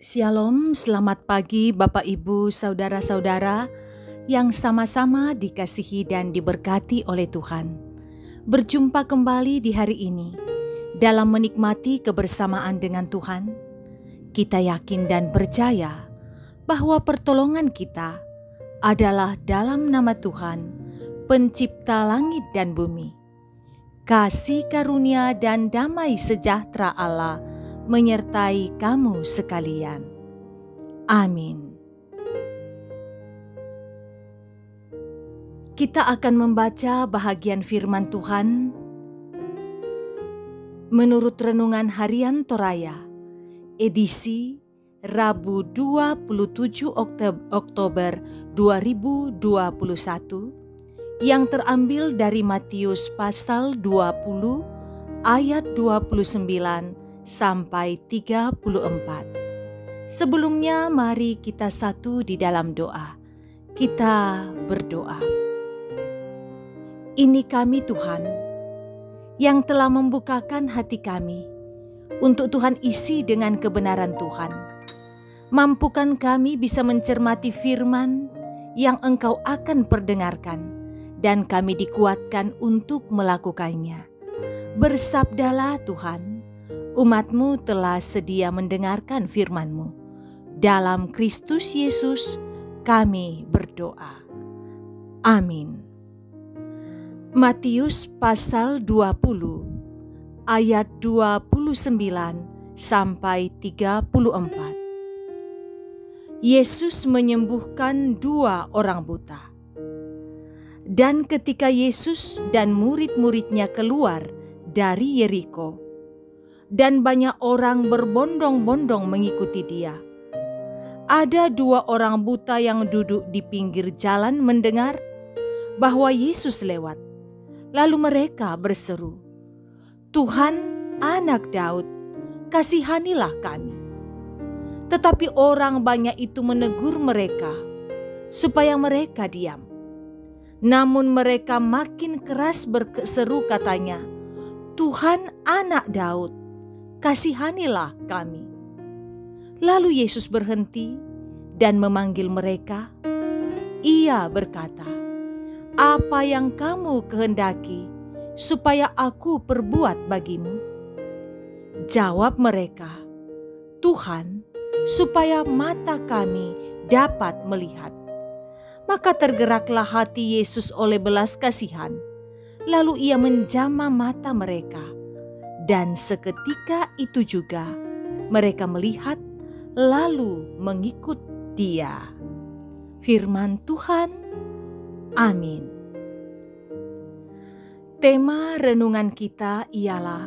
Shalom, selamat pagi Bapak Ibu, saudara-saudara yang sama-sama dikasihi dan diberkati oleh Tuhan. Berjumpa kembali di hari ini dalam menikmati kebersamaan dengan Tuhan. Kita yakin dan percaya bahwa pertolongan kita adalah dalam nama Tuhan, pencipta langit dan bumi. Kasih karunia dan damai sejahtera Allah menyertai kamu sekalian. Amin. Kita akan membaca bahagian firman Tuhan menurut Renungan Harian Toraya, edisi Rabu 27 Oktober 2021 yang terambil dari Matius pasal 20 ayat 29 sampai 34. Sebelumnya mari kita satu di dalam doa. Kita berdoa. Ini kami Tuhan, yang telah membukakan hati kami untuk Tuhan isi dengan kebenaran Tuhan. Mampukan kami bisa mencermati firman yang Engkau akan perdengarkan, dan kami dikuatkan untuk melakukannya. Bersabdalah Tuhan, umat-Mu telah sedia mendengarkan firman-Mu. Dalam Kristus Yesus kami berdoa. Amin. Matius pasal 20 ayat 29 sampai 34. Yesus menyembuhkan 2 orang buta. Dan ketika Yesus dan murid-muridnya keluar dari Yeriko, dan banyak orang berbondong-bondong mengikuti dia, ada 2 orang buta yang duduk di pinggir jalan mendengar bahwa Yesus lewat. Lalu mereka berseru, "Tuhan, Anak Daud, kasihanilah kami." Tetapi orang banyak itu menegur mereka supaya mereka diam. Namun mereka makin keras berseru katanya, "Tuhan, Anak Daud, kasihanilah kami." Lalu Yesus berhenti dan memanggil mereka. Ia berkata, "Apa yang kamu kehendaki supaya aku perbuat bagimu?" Jawab mereka, "Tuhan, supaya mata kami dapat melihat." Maka tergeraklah hati Yesus oleh belas kasihan. Lalu ia menjamah mata mereka. Dan seketika itu juga mereka melihat lalu mengikut dia. Firman Tuhan. Amin. Tema renungan kita ialah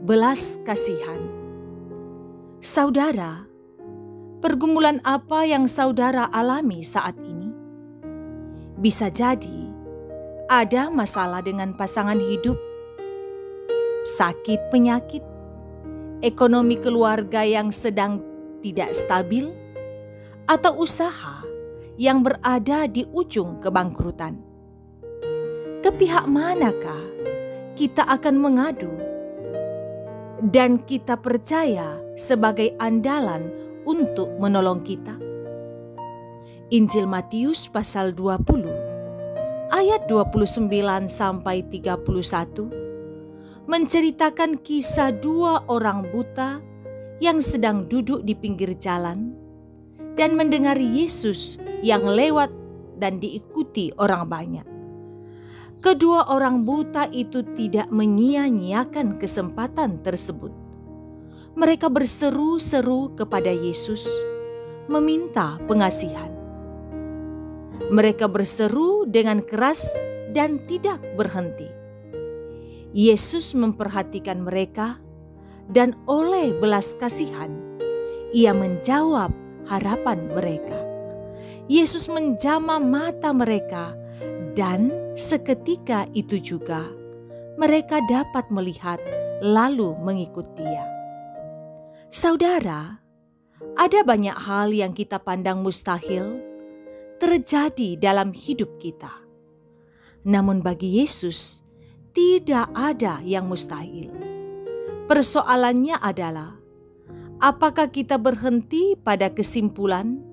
belas kasihan. Saudara, pergumulan apa yang saudara alami saat ini? Bisa jadi ada masalah dengan pasangan hidup, sakit penyakit, ekonomi keluarga yang sedang tidak stabil, atau usaha yang berada di ujung kebangkrutan. Ke pihak manakah kita akan mengadu dan kita percaya sebagai andalan untuk menolong kita? Injil Matius pasal 20 ayat 29 sampai 31 menceritakan kisah 2 orang buta yang sedang duduk di pinggir jalan dan mendengar Yesus yang lewat dan diikuti orang banyak. Kedua orang buta itu tidak menyia-nyiakan kesempatan tersebut. Mereka berseru-seru kepada Yesus, meminta pengasihan. Mereka berseru dengan keras dan tidak berhenti. Yesus memperhatikan mereka, dan oleh belas kasihan, ia menjawab harapan mereka. Yesus menjamah mata mereka, dan seketika itu juga mereka dapat melihat lalu mengikut dia. Saudara, ada banyak hal yang kita pandang mustahil terjadi dalam hidup kita. Namun bagi Yesus, tidak ada yang mustahil. Persoalannya adalah Apakah kita berhenti pada kesimpulan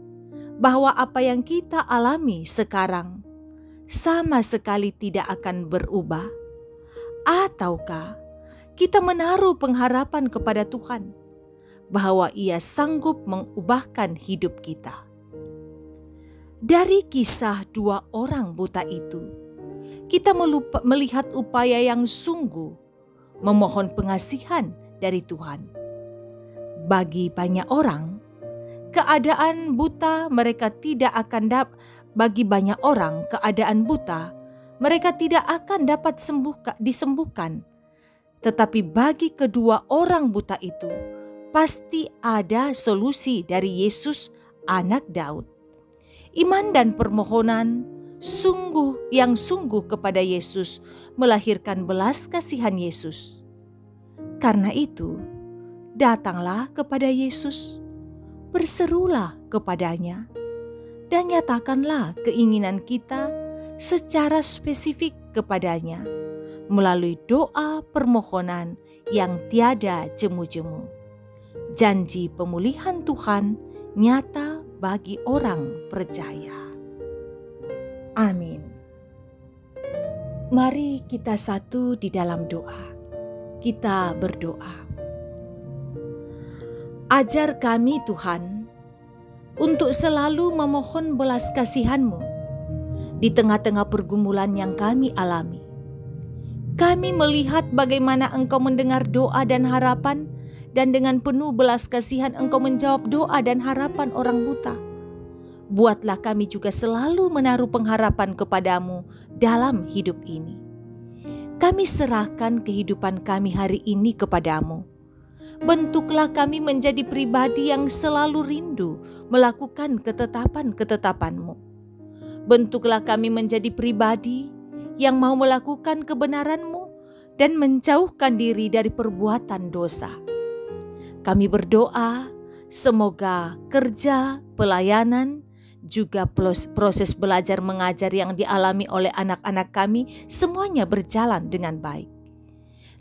bahwa apa yang kita alami sekarang sama sekali tidak akan berubah? Ataukah kita menaruh pengharapan kepada Tuhan bahwa Ia sanggup mengubahkan hidup kita? Dari kisah dua orang buta itu, kita melihat upaya yang sungguh memohon pengasihan dari Tuhan. Bagi banyak orang, keadaan buta mereka tidak akan dapat disembuhkan. Tetapi bagi kedua orang buta itu, pasti ada solusi dari Yesus, Anak Daud. Iman dan permohonan yang sungguh kepada Yesus melahirkan belas kasihan Yesus. Karena itu, datanglah kepada Yesus, berserulah kepadanya, dan nyatakanlah keinginan kita secara spesifik kepadanya melalui doa permohonan yang tiada jemu-jemu. Janji pemulihan Tuhan nyata bagi orang percaya. Amin. Mari kita satu di dalam doa. Kita berdoa. Ajar kami Tuhan untuk selalu memohon belas kasihan-Mu di tengah-tengah pergumulan yang kami alami. Kami melihat bagaimana Engkau mendengar doa dan harapan, dan dengan penuh belas kasihan Engkau menjawab doa dan harapan orang buta. Buatlah kami juga selalu menaruh pengharapan kepada-Mu dalam hidup ini. Kami serahkan kehidupan kami hari ini kepada-Mu. Bentuklah kami menjadi pribadi yang selalu rindu melakukan ketetapan-ketetapan-Mu. Bentuklah kami menjadi pribadi yang mau melakukan kebenaran-Mu dan menjauhkan diri dari perbuatan dosa. Kami berdoa semoga kerja, pelayanan, juga proses belajar mengajar yang dialami oleh anak-anak kami semuanya berjalan dengan baik.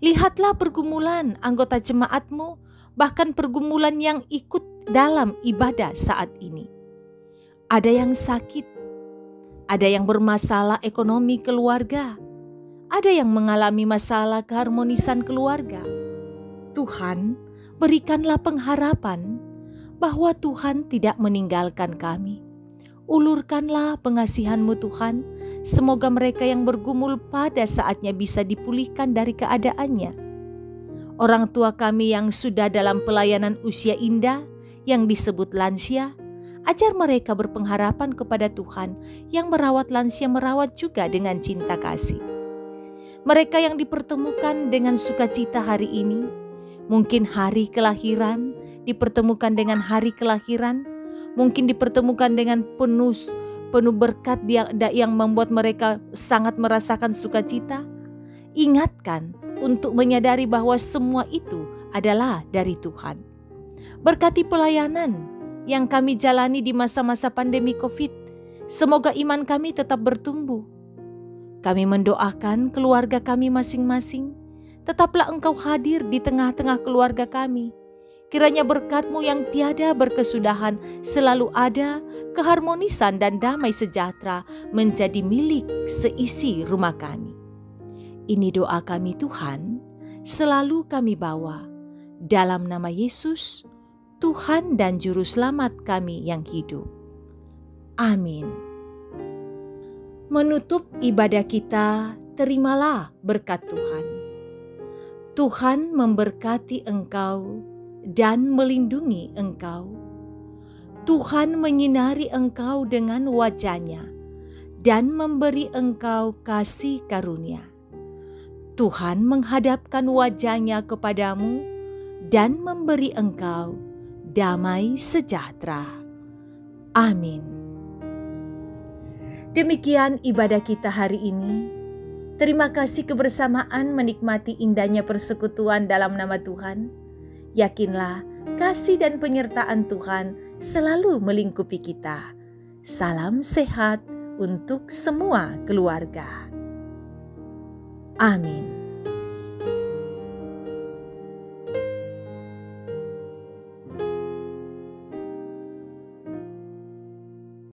Lihatlah pergumulan anggota jemaat-Mu, bahkan pergumulan yang ikut dalam ibadah saat ini. Ada yang sakit, ada yang bermasalah ekonomi keluarga, ada yang mengalami masalah keharmonisan keluarga. Tuhan, berikanlah pengharapan bahwa Tuhan tidak meninggalkan kami. Ulurkanlah pengasihan-Mu Tuhan, semoga mereka yang bergumul pada saatnya bisa dipulihkan dari keadaannya. Orang tua kami yang sudah dalam pelayanan usia indah yang disebut lansia, ajar mereka berpengharapan kepada Tuhan yang merawat lansia, merawat juga dengan cinta kasih. Mereka yang dipertemukan dengan sukacita hari ini, mungkin hari kelahiran dipertemukan dengan hari kelahiran, mungkin dipertemukan dengan penuh berkat yang membuat mereka sangat merasakan sukacita. Ingatkan untuk menyadari bahwa semua itu adalah dari Tuhan. Berkati pelayanan yang kami jalani di masa-masa pandemi COVID. Semoga iman kami tetap bertumbuh. Kami mendoakan keluarga kami masing-masing. Tetaplah Engkau hadir di tengah-tengah keluarga kami. Kiranya berkat-Mu yang tiada berkesudahan selalu ada, keharmonisan dan damai sejahtera menjadi milik seisi rumah kami. Ini doa kami Tuhan, selalu kami bawa dalam nama Yesus, Tuhan dan Juru Selamat kami yang hidup. Amin. Menutup ibadah kita, terimalah berkat Tuhan. Tuhan memberkati engkau dan melindungi engkau. Tuhan menyinari engkau dengan wajah-Nya dan memberi engkau kasih karunia. Tuhan menghadapkan wajah-Nya kepadamu dan memberi engkau damai sejahtera. Amin. Demikian ibadah kita hari ini. Terima kasih kebersamaan menikmati indahnya persekutuan dalam nama Tuhan. Yakinlah kasih dan penyertaan Tuhan selalu melingkupi kita. Salam sehat untuk semua keluarga. Amin.